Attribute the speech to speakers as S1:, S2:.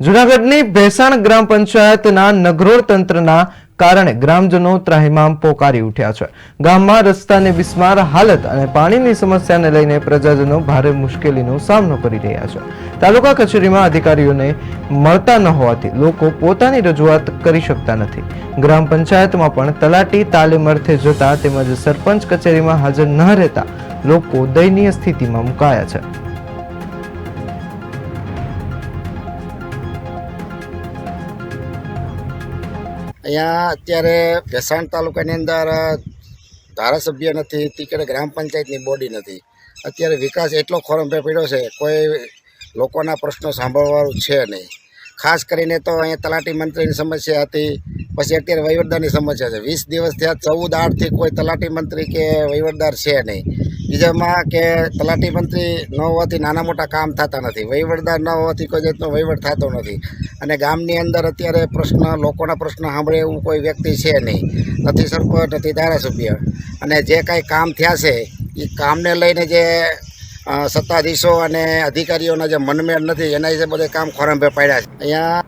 S1: જૂનાગઢની ભેસાણ ગ્રામ પંચાયતના નગરોળ તંત્રના કારણે ગ્રામજનો ત્રાહિમામ પોકારી ઉઠ્યા છે। ગામમાં રસ્તાની બિસ્માર હાલત અને પાણીની સમસ્યાને લઈને પ્રજાજનો ભારે મુશ્કેલીનો સામનો કરી રહ્યા છે। તાલુકા કચેરીમાં અધિકારીઓને મળતા ન હોવાથી લોકો પોતાની રજૂઆત કરી શકતા નથી। ગ્રામ પંચાયતમાં પણ તલાટી તાલીમ અર્થે જતા તેમજ સરપંચ કચેરીમાં હાજર ન રહેતા લોકો દયનીય સ્થિતિમાં મુકાયા છે।
S2: અહીંયા અત્યારે ભેસાણ તાલુકાની અંદર ધારાસભ્ય નથી, ટિકિટ ગ્રામ પંચાયતની બોડી નથી। અત્યારે વિકાસ એટલો ખોરંભે પડ્યો છે, કોઈ લોકોના પ્રશ્નો સાંભળવાનું છે નહીં। ખાસ કરીને તો અહીંયા તલાટી મંત્રીની સમસ્યા હતી, પછી અત્યારે વહીવટદારની સમસ્યા છે। 20 દિવસ થયા, 14/8થી કોઈ તલાટી મંત્રી કે વહીવટદાર છે નહીં। બીજામાં કે તલાટી મંત્રી ન હોવાથી નાના મોટા કામ થતા નથી, વહીવટદાર ન હોવાથી કોઈ જાતનો વહીવટ થતો નથી। અને ગામની અંદર અત્યારે લોકોના પ્રશ્ન સાંભળે એવું કોઈ વ્યક્તિ છે નહીં, નથી સરપંચ, નથી ધારાસભ્ય। અને જે કાંઈ કામ થયા છે એ કામને લઈને જે સત્તાધીશો અને અધિકારીઓના જે મનમેળ નથી, એના વિશે બધે કામ ખોરંભે પાડ્યા છે। અહીંયા